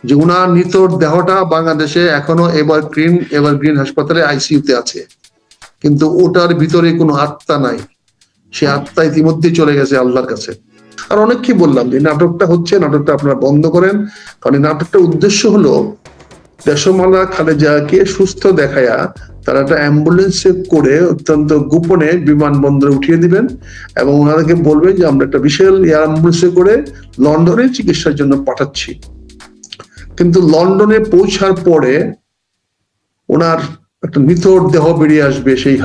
যে উনার নিতর দেহটা বাংলাদেশে এখনো এভারগ্রিন হাসপাতালে আইসিইউতে আছে, কিন্তু ওটার ভিতরে কোনো আত্মা নাই। সে আত্মা ইতিমধ্যেই চলে গেছে আল্লাহর কাছে। আর অনেক কি বললাম যে নাটকটা হচ্ছে, নাটকটা আপনারা বন্ধ করেন, কারণ এই নাটকটার উদ্দেশ্য হলো দেশমালা খালেদাকে সুস্থ দেখায়া তারা একটা অ্যাম্বুলেন্সে করে অত্যন্ত গোপনে বিমানবন্দরে উঠিয়ে দিবেন এবং ওনাদেরকে বলবেন যে আমরা একটা বিশাল এয়ার অ্যাম্বুলেন্সে করে লন্ডনে চিকিৎসার জন্য পাঠাচ্ছি। কিন্তু লন্ডনে পৌঁছার পরে ওনার একটা নিথর দেহ বেরিয়ে আসবে সেই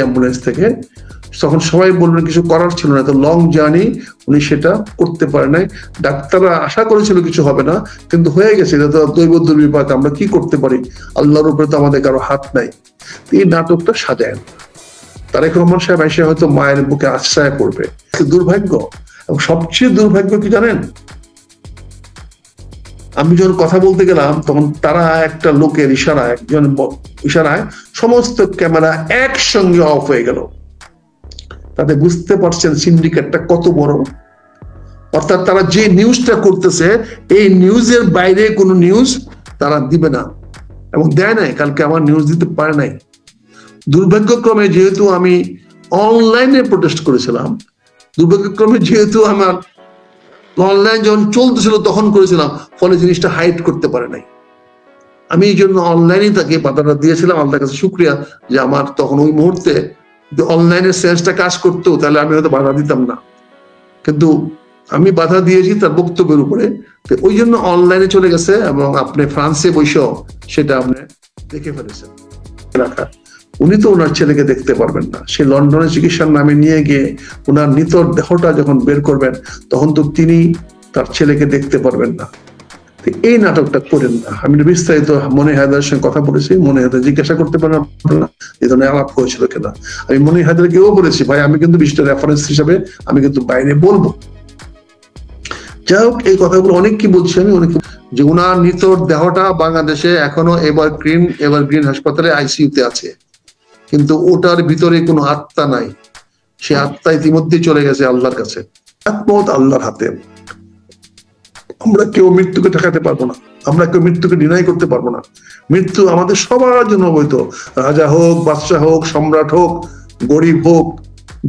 অ্যাম্বুলেন্স থেকে। তখন সবাই বলবেন কিছু করার ছিল না, তো লং জার্নি, উনি সেটা করতে পারে নাই। ডাক্তাররা আশা করেছিল কিছু হবে না, কিন্তু হয়ে গেছে। এটা তো দৈব দুর্বিপাক, আমরা কি করতে পারি, আল্লাহর উপরে তো আমাদের কারো হাত নাই। এই নাটকটা সাজায় তারেক রহমান সাহেব এসে হয়তো মায়ের বুকে আশ্রয় করবে। দুর্ভাগ্য, এবং সবচেয়ে দুর্ভাগ্য কি জানেন, আমি যখন কথা বলতে গেলাম তখন তারা একটা লোকের ইশারায়, একজন ইশারায় সমস্ত ক্যামেরা একসঙ্গে অফ হয়ে গেল। তাতে বুঝতে পারছেন সিন্ডিকেটটা কত বড়। অর্থাৎ তারা যে নিউজটা করতেছে এই নিউজের বাইরে কোনো নিউজ তারা দিবে না, এবং দেয় নাই। কালকে আমার নিউজ দিতে পারে নাই। দুর্ভাগ্যক্রমে যেহেতু আমি অনলাইনে প্রোটেস্ট করেছিলাম, দুর্ভাগ্যক্রমে যেহেতু আমার অনলাইন যখন চলতেছিল তখন করেছিলাম, ফলে জিনিসটা হাইড করতে পারে নাই। আমি এই জন্য অনলাইনে তাকে বাধাটা দিয়েছিলাম। আল্লাহর কাছে শুকরিয়া যে আমার তখন ওই মুহূর্তে অনলাইনের সেন্সটা কাজ করতো, তাহলে আমি হয়তো বাধা দিতাম না। কিন্তু আমি বাধা দিয়েছি তার বক্তব্যের উপরে, ওই জন্য অনলাইনে চলে গেছে এবং আপনি ফ্রান্সে বসেও সেটা আপনি দেখে ফেলেছেন। রাখা, উনি তো ওনার ছেলেকে দেখতে পারবেন না। সে লন্ডনে চিকিৎসার নামে নিয়ে গিয়ে ওনার নিতর দেহটা যখন বের করবেন তখন তো তিনি তার ছেলেকে দেখতে পারবেন না। এই নাটকটা করেন না। আমি বিস্তারিত মনি হায়দারের সঙ্গে কথা বলেছি, মনি হায়দার জিজ্ঞাসা করতে পারেন আপনারা এই ধরনের আলাপ হয়েছিল কিনা। আমি মনি হায়দারকেও বলেছি, ভাই আমি কিন্তু বিষয়টা রেফারেন্স হিসাবে আমি কিন্তু বাইরে বলবো। যাই হোক, এই কথাগুলো অনেক কি বলছি আমি, অনেক যে উনার নিতর দেহটা বাংলাদেশে এখনো এভারগ্রিন হাসপাতালে আইসিইউতে আছে, কিন্তু ওটার ভিতরে কোনো আত্মা নাই। সে আত্মা ইতিমধ্যেই চলে গেছে আল্লাহর কাছে। আত্মত আল্লাহর হাতে। আমরা কেউ মৃত্যুকে ঠেকাতে পারবো না, আমরা কেউ মৃত্যুকে ডিনাই করতে পারবো না। মৃত্যু আমাদের সবার জন্য বৈধ। রাজা হোক, বাদশাহ হোক, সম্রাট হোক, গরিব হোক,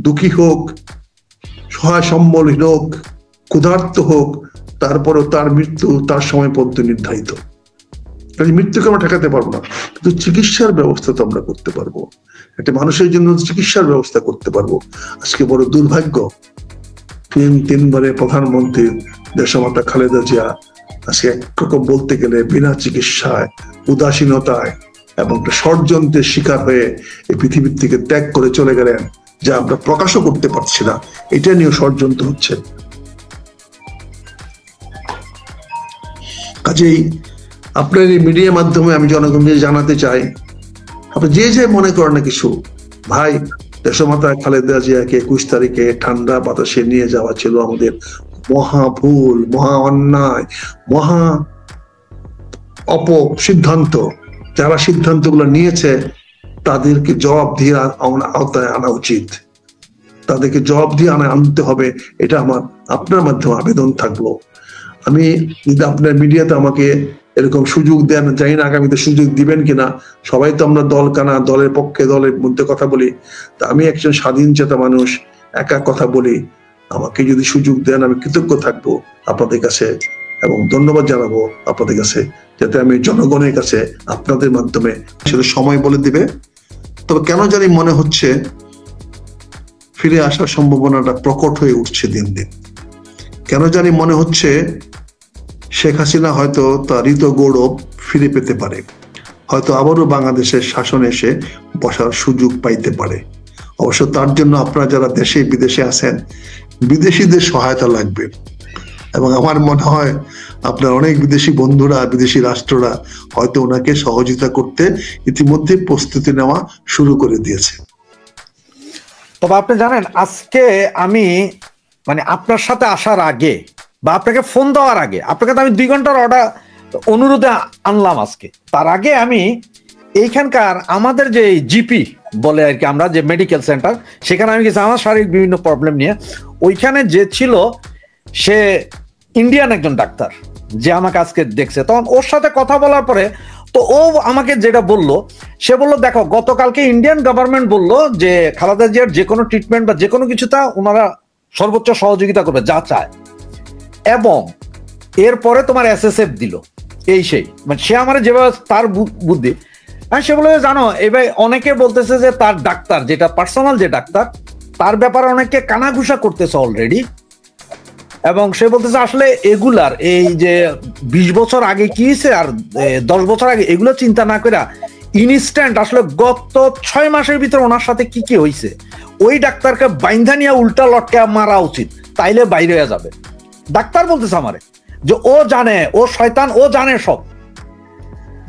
দুঃখী হোক, সহায় সম্বলহীন হোক, ক্ষুধার্ত হোক, তারপরেও তার মৃত্যু তার সময় পর্যন্ত নির্ধারিত। মৃত্যুকে আমরা ঠেকাতে পারবো না, কিন্তু চিকিৎসার ব্যবস্থা তো আমরা করতে পারবো। একটা মানুষের জন্য চিকিৎসার ব্যবস্থা করতে পারবো। আজকে বড় দুর্ভাগ্য, তিনবারে প্রধানমন্ত্রী দেশমাতা খালেদা জিয়া আজকে একরকম বলতে গেলে বিনা চিকিৎসায়, উদাসীনতায় এবং একটা ষড়যন্ত্রের শিকার হয়ে এই পৃথিবীর থেকে ত্যাগ করে চলে গেলেন, যা আমরা প্রকাশও করতে পারছি না। এটা নিয়ে ষড়যন্ত্র হচ্ছে। কাজেই আপনার এই মিডিয়ার মাধ্যমে আমি জনগণকে জানাতে চাই, আপনি যে মনে করেন না কিছু, ভাই দেশমাতা খালেদা জিয়াকে 21 তারিখে ঠান্ডা বাতাসে নিয়ে যাওয়া ছিল আমাদের মহা ভুল, মহা অন্যায়, মহা সিদ্ধান্ত। যারা সিদ্ধান্তগুলো নিয়েছে তাদেরকে জবাবদিহির আওতায় আনা উচিত, তাদেরকে জবাবদিহি আনতে হবে। এটা আমার আপনার মাধ্যমে আবেদন থাকলো। আমি যদি আপনার মিডিয়াতে আমাকে এরকম সুযোগ দেন, জানি না আগামীতে সুযোগ দিবেন কিনা। সবাই তো আমরা দল কানা, দলের পক্ষে দলের মধ্যে কথা বলি। তা আমি একজন স্বাধীন চেতা মানুষ, একা কথা বলি। আমাকে যদি সুযোগ দেন আমি কৃতজ্ঞ থাকবো আপনাদের কাছে, এবং ধন্যবাদ জানাবো আপনাদের কাছে, যাতে আমি জনগণের কাছে আপনাদের মাধ্যমে সেটা সময় বলে দিবে। তবে কেন জানি মনে হচ্ছে ফিরে আসার সম্ভাবনাটা প্রকট হয়ে উঠছে দিন দিন। কেন জানি মনে হচ্ছে শেখ হাসিনা হয়তো তার হৃত গৌরব ফিরে পেতে পারে, হয়তো আবারও বাংলাদেশের শাসন এসে বসার সুযোগ পাইতে পারে। অবশ্য তার জন্য আপনারা যারা দেশে বিদেশে আছেন, বিদেশিদের সহায়তা লাগবে, এবং আমার মনে হয় আপনার অনেক বিদেশি বন্ধুরা, বিদেশি রাষ্ট্ররা হয়তো ওনাকে সহযোগিতা করতে ইতিমধ্যে প্রস্তুতি নেওয়া শুরু করে দিয়েছে। তবে আপনি জানেন, আজকে আমি মানে আপনার সাথে আসার আগে বা আপনাকে ফোন দেওয়ার আগে আপনাকে তো আমি 2 ঘন্টার অনুরোধে আনলাম আজকে। তার আগে আমি এইখানকার আমাদের যে জিপি বলে আর কি, আমরা যে মেডিকেল সেন্টার, সেখানে আমি গেছি আমার শারীরিক বিভিন্ন প্রবলেম নিয়ে। ওইখানে যে ছিল সে ইন্ডিয়ান একজন ডাক্তার, যে আমাকে আজকে দেখছে, তখন ওর সাথে কথা বলার পরে তো ও আমাকে যেটা বলল, সে বলল দেখো গতকালকে ইন্ডিয়ান গভর্নমেন্ট বলল যে খালেদা জিয়ার যে কোনো ট্রিটমেন্ট বা যে কোনো কিছুটা ওনারা সর্বোচ্চ সহযোগিতা করবে যা চায়, এবং এরপরে তোমার SSF দিল এই সেই, মানে সে আমার যেভাবে তার বুদ্ধি, হ্যাঁ সে বলে জানো এবার অনেকে বলতেছে যে তার ডাক্তার যেটা পার্সোনাল যে ডাক্তার তার ব্যাপারে অনেকে কানাঘুষা করতেছে অলরেডি, এবং সে বলতেছে আসলে এগুলার এই যে 20 বছর আগে কি হয়েছে আর 10 বছর আগে এগুলো চিন্তা না করে ইনস্ট্যান্ট আসলে গত 6 মাসের ভিতরে ওনার সাথে কি কি হয়েছে ওই ডাক্তারকে বাইন্ধা নিয়ে উল্টা লটকে মারা উচিত, তাইলে বাইরে হয়ে যাবে। ডাক্তার বলতেছে আমারে যে ও জানে, ও শয়তান, ও জানে সব,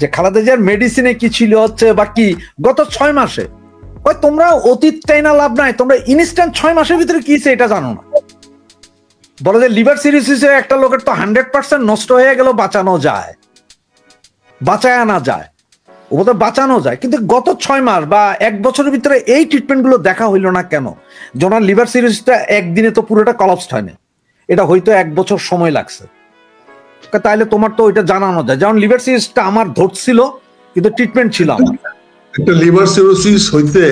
যে খালেদা জিয়ার মেডিসিনে কি ছিল হচ্ছে বা কি গত 6 মাসে। ওই তোমরা অতীতটাই না লাভ নাই, তোমরা ইনস্ট্যান্ট 6 মাসের ভিতরে কি হয়েছে এটা জানো না। বলে যে লিভার সিরোসিসে একটা লোকের তো 100% নষ্ট হয়ে গেল, বাঁচানো যায়, বাঁচায় আনা যায়, ওদের বাঁচানো যায়, কিন্তু গত 6 মাস বা 1 বছরের ভিতরে এই ট্রিটমেন্ট গুলো দেখা হইলো না কেন? যখন লিভার সিরোসিসটা একদিনে তো পুরোটা কলাপসড হয়নি, এটা হয়তো 1 বছর সময় লাগছে, তাইলে তোমার তো ওইটা জানানো যায়। যেমন লিভার সিরোসিসটা আমার ধরছিল কিন্তু ট্রিটমেন্ট ছিল আমার। একটা লিভার সিরোসিস হইতে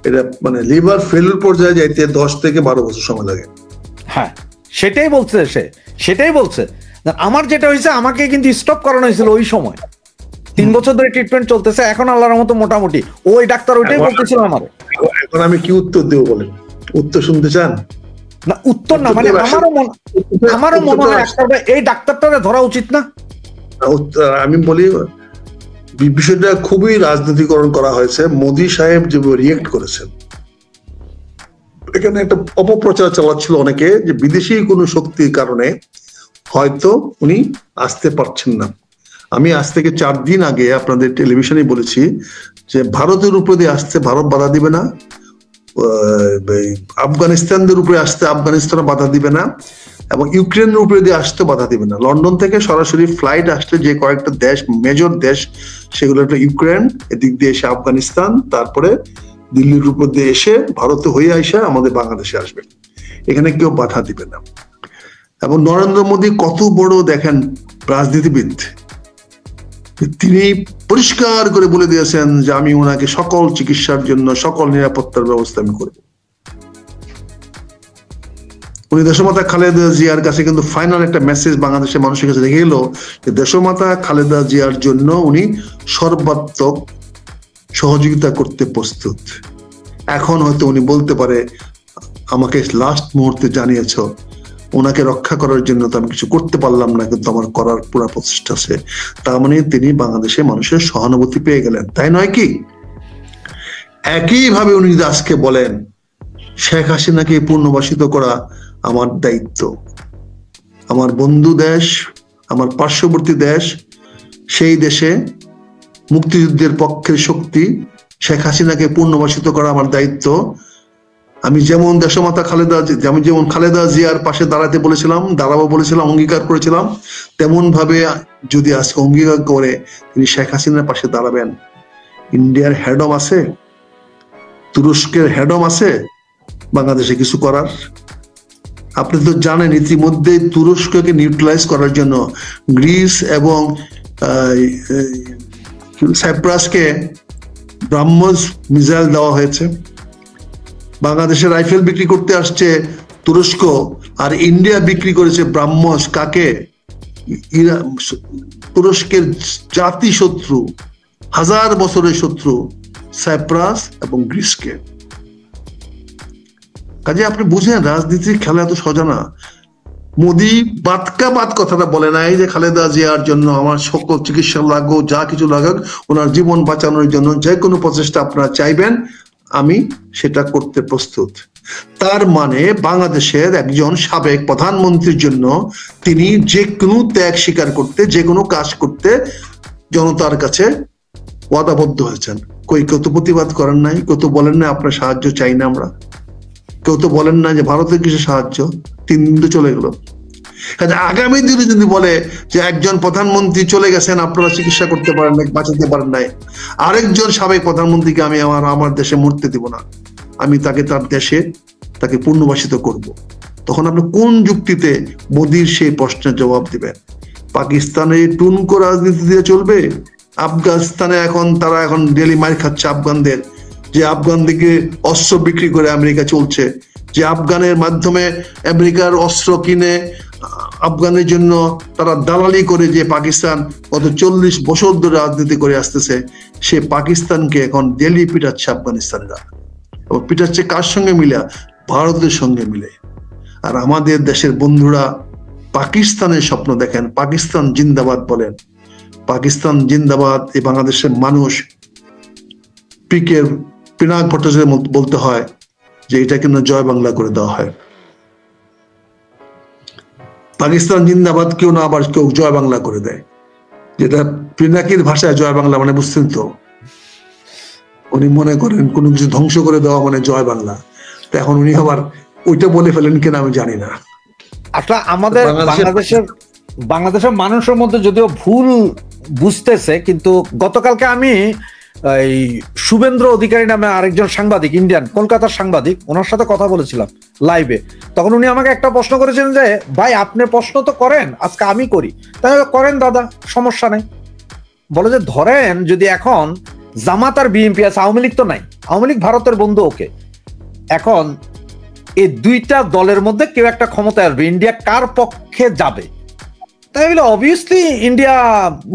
এটা মানে লিভার ফেলিউর পর্যায়ে যাইতে 10 থেকে 12 বছর সময় লাগে। হ্যাঁ সেটাই বলছে সে, সেটাই বলছে। আমার যেটা হয়েছে আমাকে কিন্তু স্টপ করানো হয়েছিল ওই সময়, 3 বছর ধরে ট্রিটমেন্ট চলতেছে, এখন আল্লাহর মতো মোটামুটি ওই ডাক্তার ওইটাই বলতেছিল আমার। এখন আমি কি উত্তর দেব বলেন? উত্তর শুনতে চান? না উত্তর না, মানে আমারও মনে হয় এই ডাক্তারটা ধরা উচিত না। আমি বলি বিষয়টা খুবই রাজনীতিকরণ করা হয়েছে। মোদি সাহেব যে রিয়েক্ট করেছেন, এখানে একটা অপপ্রচার চালাচ্ছিল অনেকে যে বিদেশি কোনো শক্তির কারণে হয়তো উনি আসতে পারছেন না। আমি আজ থেকে 4 দিন আগে আপনাদের টেলিভিশনে বলেছি যে ভারতের উপরে দিয়ে আসতে ভারত বাধা দিবে না, আফগানিস্তানদের উপরে আসতে আফগানিস্তান বাধা দিবে না, এবং ইউক্রেনের উপরে দিয়ে আসতে বাধা দিবে না। লন্ডন থেকে সরাসরি ফ্লাইট আসলে যে কয়েকটা দেশ, মেজর দেশ, সেগুলো একটা ইউক্রেন, এদিক দিয়ে এসে আফগানিস্তান, তারপরে দিল্লির উপর দিয়ে এসে ভারতে হয়ে আসে আমাদের বাংলাদেশে আসবে, এখানে কেউ বাধা দিবে না। এবং নরেন্দ্র মোদী কত বড় দেখেন রাজনীতিবিদ, তিনি পরিষ্কার করে বলে দিয়েছেন যে আমি ওনাকে সকল চিকিৎসার জন্য সকল নিরাপত্তার ব্যবস্থা আমি করব। উনি দেশমাতা খালেদা জিয়ার কাছে কিন্তু ফাইনাল একটা মেসেজ বাংলাদেশের মানুষের কাছে রেখে গেল যে দেশমাতা খালেদা জিয়ার জন্য উনি সর্বাত্মক সহযোগিতা করতে প্রস্তুত। এখন হয়তো উনি বলতে পারে আমাকে লাস্ট মুহূর্তে জানিয়েছ, ওনাকে রক্ষা করার জন্য তো আমি কিছু করতে পারলাম না, কিন্তু আমার করার পুরো প্রচেষ্টা আছে। তার মানে তিনি বাংলাদেশের মানুষের সহানুভূতি পেয়ে গেলেন, তাই নয় কি? একইভাবে উনি যদি আজকে বলেন শেখ হাসিনাকে পুনর্বাসিত করা আমার দায়িত্ব, আমার বন্ধু দেশ, আমার পার্শ্ববর্তী দেশ, সেই দেশে মুক্তিযুদ্ধের পক্ষের শক্তি শেখ হাসিনাকে পুনর্বাসিত করা আমার দায়িত্ব। আমি যেমন দেশমাতা যেমন খালেদা জিয়ার পাশে দাঁড়াতে বলেছিলাম, দাঁড়াবো বলেছিলাম, অঙ্গীকার করেছিলাম, তেমন ভাবে যদি আজকে অঙ্গীকার করে তিনি শেখ হাসিনার পাশে দাঁড়াবেন। ইন্ডিয়ার হেডম আছে, তুরস্কের হেডম আছে বাংলাদেশে কিছু করার? আপনি তো জানেন ইতিমধ্যে তুরস্ককে নিউট্রালাইজ করার জন্য গ্রিস এবং সাইপ্রাসকে ব্রাহ্মস মিসাইল দেওয়া হয়েছে। বাংলাদেশে রাইফেল বিক্রি করতে আসছে তুরস্ক, আর ইন্ডিয়া বিক্রি করেছে ব্রাহ্মস কাকে? তুরস্কের জাতি শত্রু, 1000 বছরের শত্রু সাইপ্রাস এবং গ্রিসকে। কাজে আপনি বুঝেন রাজনীতির খেলা এত সোজা না। মোদি বাদ কথাটা বলে নাই যে খালেদা জিয়ার জন্য আমার সকল চিকিৎসা লাগুক, যা কিছু লাগুক, ওনার জীবন বাঁচানোর জন্য যে কোনো প্রচেষ্টা আপনারা চাইবেন আমি সেটা করতে প্রস্তুত। তার মানে বাংলাদেশের একজন সাবেক প্রধানমন্ত্রীর জন্য তিনি যে কোনো ত্যাগ স্বীকার করতে, যে কোনো কাজ করতে জনতার কাছে ওয়াদাবদ্ধ হয়েছেন। কেউ তো প্রতিবাদ করেন নাই, কেউ তো বলেন না আপনার সাহায্য চাই না আমরা, কেউ তো বলেন না যে ভারতের কিছু সাহায্য। 3 দিন তো চলে গেল। আগামী দিনে যদি বলে যে একজন প্রধানমন্ত্রী চলে গেছেন, আপনারা চিকিৎসা করতে পারেন নাই, বাঁচাতে পারেন নাই, আরেকজন সাবেক প্রধানমন্ত্রীকে আমি আমার দেশে মরতে দিব না, আমি তাকে তার দেশে তাকে পুনর্বাসিত করব, তখন আপনি কোন যুক্তিতে মোদির সেই প্রশ্নের জবাব দিবেন? পাকিস্তানে টুনকো রাজনীতি দিয়ে চলবে? আফগানিস্তানে তারা এখন ডেলি মার খাচ্ছে আফগানদের, যে আফগানদিকে অস্ত্র বিক্রি করে আমেরিকা চলছে, যে আফগানের মাধ্যমে আমেরিকার অস্ত্র কিনে আফগানের জন্য তারা দালালি করে, যে পাকিস্তান গত 40 বছর ধরে রাজনীতি করে আসতেছে, সে পাকিস্তানকে এখন ডেলি পিটাচ্ছে আফগানিস্তানরা। এবং পিটাচ্ছে কার সঙ্গে মিলে? ভারতের সঙ্গে মিলে। আর আমাদের দেশের বন্ধুরা পাকিস্তানের স্বপ্ন দেখেন, পাকিস্তান জিন্দাবাদ বলেন। পাকিস্তান জিন্দাবাদ এই বাংলাদেশের মানুষ পিনাক ভট্টাচার্য বলতে হয় যে এটা কিন্তু জয় বাংলা করে দেওয়া হয়। পাকিস্তান জিন্দাবাদ কেউ না আবার কেউ জয় বাংলা করে দেয়, যেটা পিনাকির ভাষায় জয় বাংলা মানে বুঝছেন তো, উনি মনে করেন কোনো কিছু ধ্বংস করে দেওয়া মানে জয় বাংলা। তো এখন উনি আবার ওইটা বলে ফেলেন কিনা আমি জানি না। আসলে আমাদের বাংলাদেশের মানুষের মধ্যে যদিও ভুল বুঝতেছে, কিন্তু গতকালকে আমি এই শুভেন্দ্র অধিকারী নামে আরেকজন সাংবাদিক, ইন্ডিয়ান কলকাতার সাংবাদিক, ওনার সাথে কথা বলেছিলাম লাইভে। তখন উনি আমাকে একটা প্রশ্ন করেছিলেন যে ভাই আপনি প্রশ্ন তো করেন, আজকে আমি করি। তাই করেন দাদা, সমস্যা নেই। বলে যে ধরেন যদি এখন জামাত আর বিএনপি আছে, আওয়ামী লীগ তো নাই, আওয়ামী লীগ ভারতের বন্ধু, ওকে, এখন এই দুইটা দলের মধ্যে কেউ একটা ক্ষমতায় আসবে, ইন্ডিয়া কার পক্ষে যাবে? তাই বলে অবভিয়াসলি ইন্ডিয়া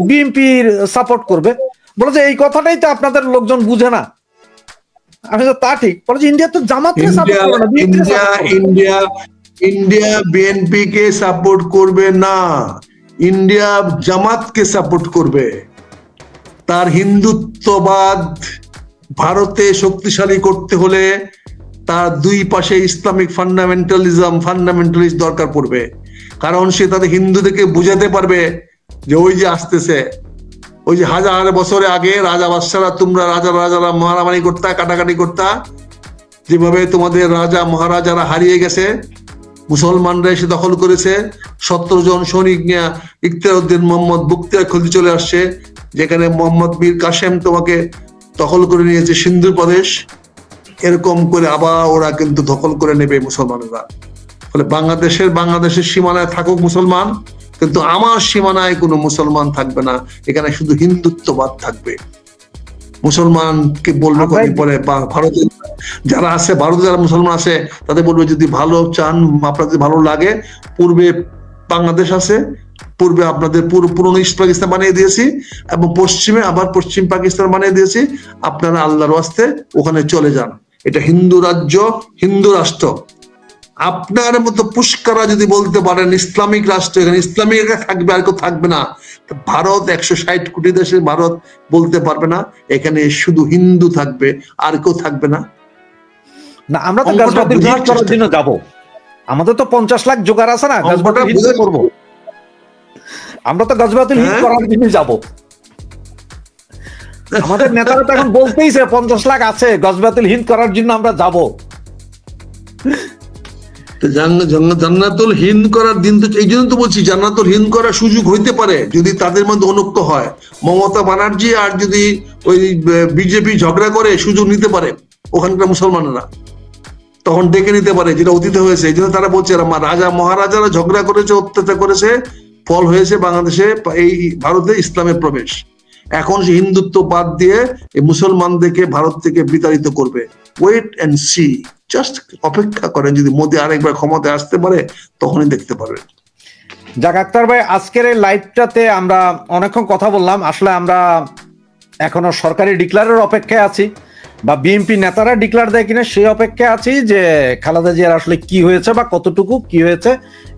বিএনপির সাপোর্ট করবে। বলে যে এই কথাটাই তো আপনাদের লোকজন বুঝে না। আমি তো তা ঠিক, বলে যে ইন্ডিয়া তো জামাতকে সাপোর্ট করবে না, ইন্ডিয়া বিএনপি কে সাপোর্ট করবে না, ইন্ডিয়া জামাতকে সাপোর্ট করবে। তার হিন্দুত্ববাদ ভারতে শক্তিশালী করতে হলে তার দুই পাশে ইসলামিক ফান্ডামেন্টালিস্ট দরকার পড়বে। কারণ সে তাদের হিন্দুদেরকে বুঝাতে পারবে যে ওই যে আসতেছে, ওই যে হাজার বছরে আগে রাজা বাদশারা, তোমরা রাজারা মারামারি করতা, কাটাকাটি করতা, যেভাবে তোমাদের রাজা মহারাজারা হারিয়ে গেছে, মুসলমানরা এসে দখল করেছে, 17 জন সৈনিক নিয়ে ইখতিয়ারউদ্দিন মোহাম্মদ বুখতিয়ার খলজি চলে আসছে, যেখানে মোহাম্মদ মীর কাসেম তোমাকে দখল করে নিয়েছে সিন্ধু প্রদেশ। এরকম করে আবার ওরা কিন্তু দখল করে নেবে মুসলমানরা। ফলে বাংলাদেশের সীমানায় থাকুক মুসলমান, কিন্তু আমার সীমানায় কোনো মুসলমান থাকবে না, এখানে শুধু হিন্দুত্ববাদ থাকবে। মুসলমানকে বলবে কদিন পরে ভারতে যারা আছে, ভারতে যারা মুসলমান আছে তাদের বলবে যদি ভালো চান, আপনাদের ভালো লাগে, পূর্বে বাংলাদেশ আছে, পূর্বে আপনাদের পুরনো ইস্ট পাকিস্তান বানিয়ে দিয়েছি, এবং পশ্চিমে আবার পশ্চিম পাকিস্তান বানিয়ে দিয়েছি, আপনারা আল্লাহর ওয়াস্তে ওখানে চলে যান। এটা হিন্দু রাজ্য, হিন্দু রাষ্ট্র। আপনার মতো পুষ্কারা যদি বলতে পারেন ইসলামিক রাষ্ট্র, এখানে ইসলামিক থাকবে আর কেউ থাকবে না, ভারত 160 কোটি দেশে ভারত বলতে পারবে না এখানে শুধু হিন্দু থাকবে আর কেউ থাকবে না। না, আমরা তো গাজবাতিল হিট করার জন্য যাব, আমাদের তো 50 লাখ জোগাড় আছে না, গাজবাতিল হিট করব, আমরা তো গাজবাতিল হিট করার জন্য যাব। আমাদের নেতারা তো এখন বলতেইছে 50 লাখ আছে, গাজবাতিল হিট করার জন্য আমরা যাব। জান্নাতুল হিন্দ করার দিন তো, এই জন্য তো বলছি জান্নাতুল হিন্দ করার সুযোগ হইতে পারে যদি তাদের মধ্যে অনুক্ত হয়। মমতা ব্যানার্জি আর যদি ওই বিজেপি ঝগড়া করে সুযোগ নিতে পারে ওখানকার মুসলমানেরা, তখন ডেকে নিতে পারে, যেটা অতীতে হয়েছে। এই জন্য তারা বলছে রাজা মহারাজারা ঝগড়া করেছে, অত্যাচার করেছে, ফল হয়েছে বাংলাদেশে এই ভারতে ইসলামের প্রবেশ। এখন সে হিন্দুত্ব বাদ দিয়ে এই মুসলমানদেরকে ভারত থেকে বিতাড়িত করবে। ওয়েট এন্ড সি, জাস্ট অপেক্ষা করেন, যদি মোদি আরেকবার ক্ষমতায় আসতে পারে তখনই দেখতে পারবেন। যাক আক্তার ভাই, আজকের এই লাইভটাতে আমরা অনেকক্ষণ কথা বললাম। আসলে আমরা এখনো সরকারি ডিক্লারের অপেক্ষায় আছি, বা বিএনপি নেতারা ডিক্লার দেয় কিনা সেই অপেক্ষায় আছি, যে খালেদা জিয়ার আসলে কি হয়েছে বা কতটুকু কি হয়েছে,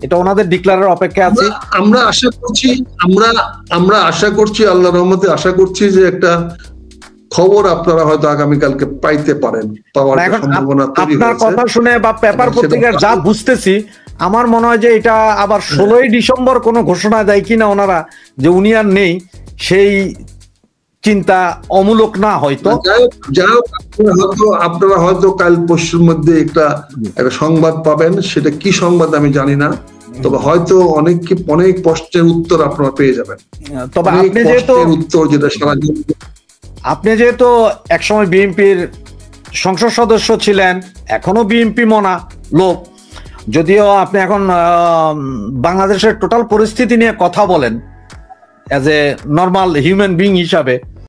এটা ওনাদের ডিক্লারের অপেক্ষায় আছি। আমরা আশা করছি আল্লাহর রহমতে আশা করছি যে একটা খবর আপনারা হয়তো আগামীকালকে পাইতে পারেন। আপনার কথা শুনে বা পেপার পত্রিকার যা বুঝতেছি, আমার মনে হয় যে এটা আবার 16ই ডিসেম্বর কোনো ঘোষণা দেয় কিনা ওনারা, যে উনি আর নেই, সেই চিন্তা অমূলক না হয়তো। আপনারা হয়তো কাল পরশুর মধ্যে একটা সংবাদ পাবেন, সেটা কি সংবাদ আমি জানি না, তবে হয়তো অনেক প্রশ্নের উত্তর আপনারা পেয়ে যাবেন। তবে আপনি যেহেতু উত্তর যেটা সারা আপনি যেহেতু একসময় বিএনপির সংসদ সদস্য ছিলেন, এখনো বিএনপি মনা লোক, যদিও আপনি এখন বাংলাদেশের টোটাল পরিস্থিতি নিয়ে কথা বলেন, as a normal human being হিসাবে